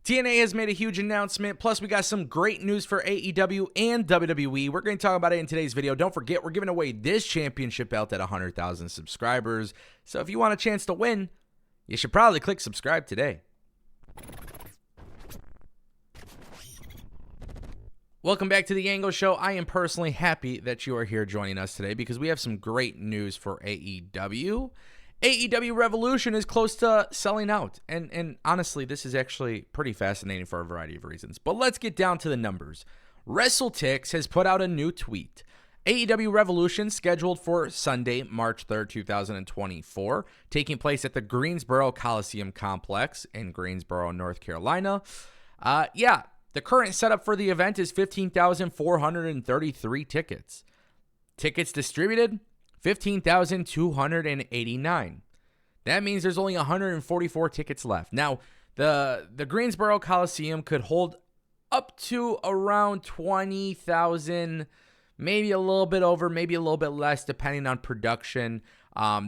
TNA has made a huge announcement, plus we got some great news for AEW and WWE. We're going to talk about it in today's video. Don't forget, we're giving away this championship belt at 100,000 subscribers. So if you want a chance to win, you should probably click subscribe today. Welcome back to the Ango Show. I am personally happy that you are here joining us today because we have some great news for AEW. AEW Revolution is close to selling out, and honestly, this is actually pretty fascinating for a variety of reasons. But let's get down to the numbers. WrestleTix has put out a new tweet. AEW Revolution scheduled for Sunday, March 3rd, 2024, taking place at the Greensboro Coliseum Complex in Greensboro, North Carolina. The current setup for the event is 15,433 tickets. Tickets distributed, 15,289. That means there's only 144 tickets left. Now, the Greensboro Coliseum could hold up to around 20,000, maybe a little bit over, maybe a little bit less, depending on production.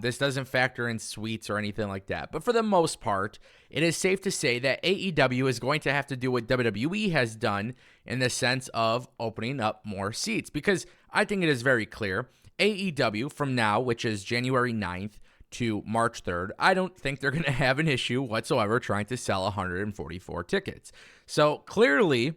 This doesn't factor in suites or anything like that. But for the most part, it is safe to say that AEW is going to have to do what WWE has done in the sense of opening up more seats. Because I think it is very clear, AEW from now, which is January 9th to March 3rd, I don't think they're going to have an issue whatsoever trying to sell 144 tickets. So clearly,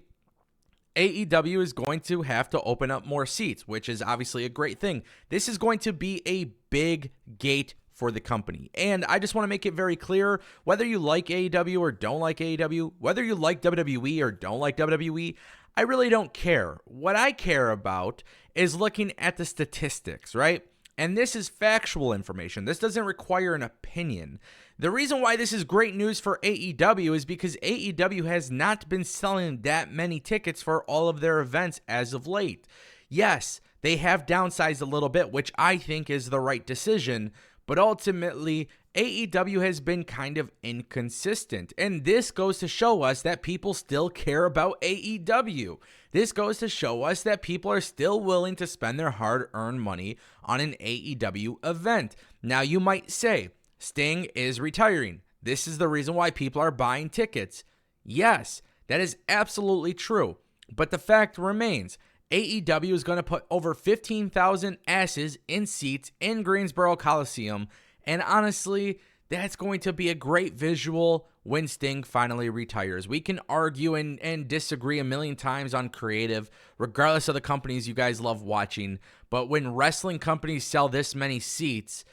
AEW is going to have to open up more seats, which is obviously a great thing. This is going to be a big gate for the company. And I just want to make it very clear, whether you like AEW or don't like AEW, whether you like WWE or don't like WWE, I really don't care. What I care about is looking at the statistics, right? And this is factual information. This doesn't require an opinion. The reason why this is great news for AEW is because AEW has not been selling that many tickets for all of their events as of late. Yes, they have downsized a little bit, which I think is the right decision, but ultimately, AEW has been kind of inconsistent, and this goes to show us that people still care about AEW. This goes to show us that people are still willing to spend their hard-earned money on an AEW event. Now, you might say, Sting is retiring. This is the reason why people are buying tickets. Yes, that is absolutely true, but the fact remains, AEW is going to put over 15,000 asses in seats in Greensboro Coliseum, and honestly, that's going to be a great visual when Sting finally retires. We can argue and disagree a million times on creative, regardless of the companies you guys love watching, but when wrestling companies sell this many seats,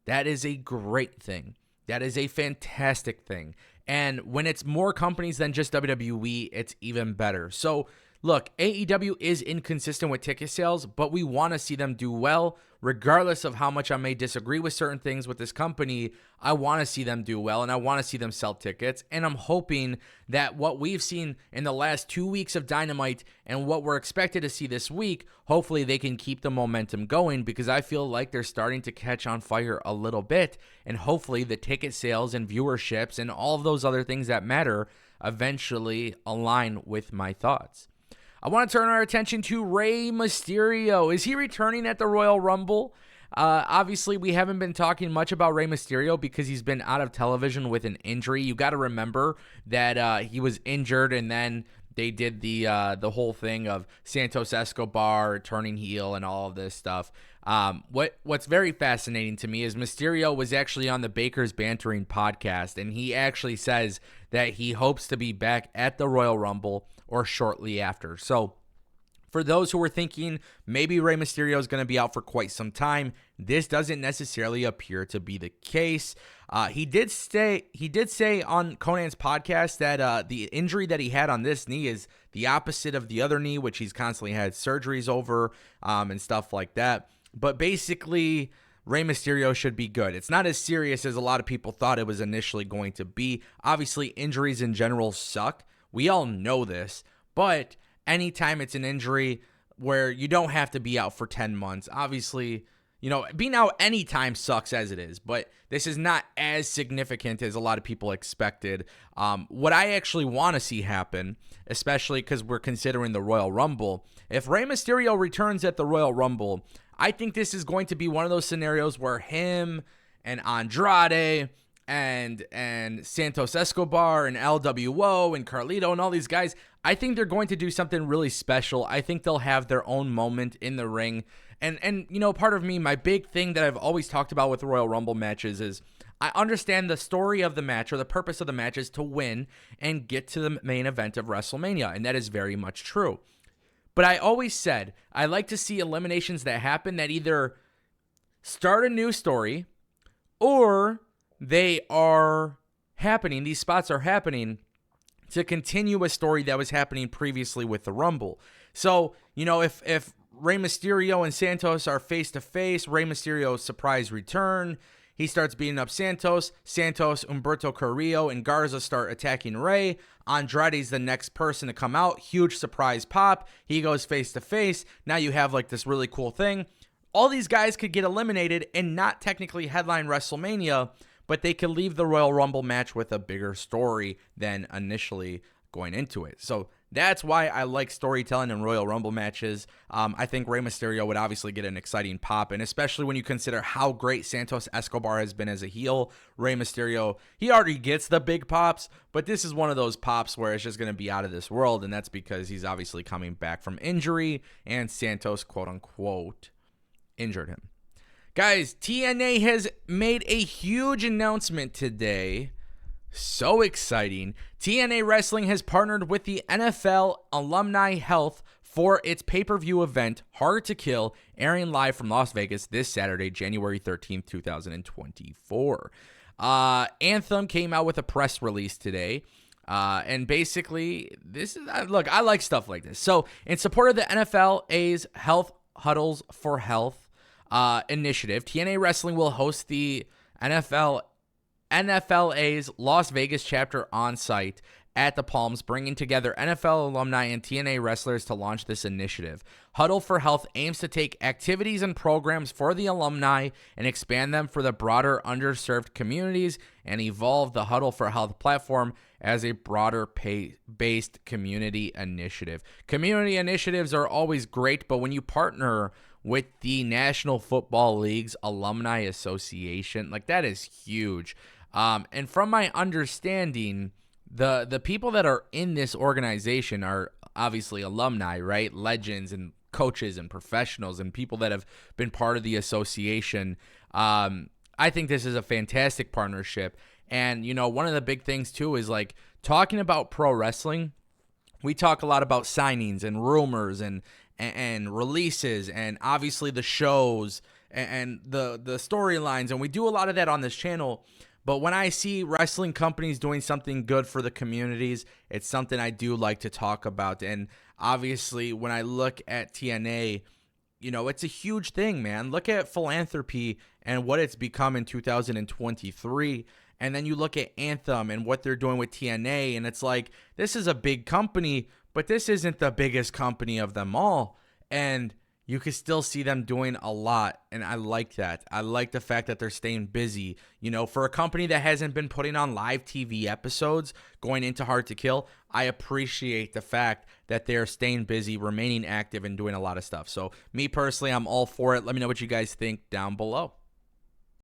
that is a great thing. That is a fantastic thing. And when it's more companies than just WWE, it's even better. So, look, AEW is inconsistent with ticket sales, but we want to see them do well. Regardless of how much I may disagree with certain things with this company, I want to see them do well, and I want to see them sell tickets. And I'm hoping that what we've seen in the last 2 weeks of Dynamite and what we're expected to see this week, hopefully they can keep the momentum going, because I feel like they're starting to catch on fire a little bit. And hopefully the ticket sales and viewerships and all of those other things that matter eventually align with my thoughts. I want to turn our attention to Rey Mysterio. Is he returning at the Royal Rumble? Obviously, we haven't been talking much about Rey Mysterio because he's been out of television with an injury. You got to remember that he was injured, and then they did the whole thing of Santos Escobar turning heel and all of this stuff. What's very fascinating to me is Mysterio was actually on the Baker's Bantering podcast, and he actually says that he hopes to be back at the Royal Rumble or shortly after. So for those who were thinking maybe Rey Mysterio is going to be out for quite some time, this doesn't necessarily appear to be the case. He did say on Conan's podcast that the injury that he had on this knee is the opposite of the other knee, which he's constantly had surgeries over and stuff like that. But basically, Rey Mysterio should be good. It's not as serious as a lot of people thought it was initially going to be. Obviously, injuries in general suck. We all know this, but anytime it's an injury where you don't have to be out for 10 months, obviously, being out anytime sucks as it is, but this is not as significant as a lot of people expected. What I actually want to see happen, especially because we're considering the Royal Rumble, if Rey Mysterio returns at the Royal Rumble, I think this is going to be one of those scenarios where him and Andrade and Santos Escobar and LWO and Carlito and all these guys, I think they're going to do something really special. I think they'll have their own moment in the ring. And you know, part of me, my big thing that I've always talked about with Royal Rumble matches is I understand the story of the match or the purpose of the match is to win and get to the main event of WrestleMania, and that is very much true. But I always said I like to see eliminations that happen that either start a new story or they are happening, these spots are happening to continue a story that was happening previously with the Rumble. So, you know, if Rey Mysterio and Santos are face-to-face, Rey Mysterio's surprise return, he starts beating up Santos, Humberto Carrillo, and Garza start attacking Rey. Andrade's the next person to come out, huge surprise pop, he goes face-to-face, now you have like this really cool thing. All these guys could get eliminated and not technically headline WrestleMania, but they could leave the Royal Rumble match with a bigger story than initially going into it. So that's why I like storytelling in Royal Rumble matches. I think Rey Mysterio would obviously get an exciting pop, and especially when you consider how great Santos Escobar has been as a heel. Rey Mysterio, he already gets the big pops, but this is one of those pops where it's just going to be out of this world, and that's because he's obviously coming back from injury, and Santos, quote-unquote, injured him. Guys, TNA has made a huge announcement today. So exciting. TNA Wrestling has partnered with the NFL Alumni Health for its pay-per-view event, Hard to Kill, airing live from Las Vegas this Saturday, January 13th, 2024. Anthem came out with a press release today. And basically, this is, look, I like stuff like this. So, in support of the NFLA's Health Huddles for Health initiative, TNA Wrestling will host the NFLA's Las Vegas chapter on site at the Palms, bringing together NFL alumni and TNA wrestlers to launch this initiative. Huddle for Health aims to take activities and programs for the alumni and expand them for the broader underserved communities and evolve the Huddle for Health platform as a broader based community initiative. Community initiatives are always great, but when you partner with the National Football League's Alumni Association, like, that is huge. And from my understanding, the people that are in this organization are obviously alumni, right? Legends and coaches and professionals and people that have been part of the association. I think this is a fantastic partnership. And, you know, one of the big things, too, is, like, talking about pro wrestling, we talk a lot about signings and rumors and releases and obviously the shows and the storylines, and we do a lot of that on this channel. But when I see wrestling companies doing something good for the communities, it's something I do like to talk about. And obviously, when I look at TNA, you know, it's a huge thing, man. Look at philanthropy and what it's become in 2023. And then you look at Anthem and what they're doing with TNA, and it's like, this is a big company, but this isn't the biggest company of them all. And you can still see them doing a lot, and I like that. I like the fact that they're staying busy. You know, for a company that hasn't been putting on live TV episodes going into Hard to Kill, I appreciate the fact that they're staying busy, remaining active, and doing a lot of stuff. So me personally, I'm all for it. Let me know what you guys think down below.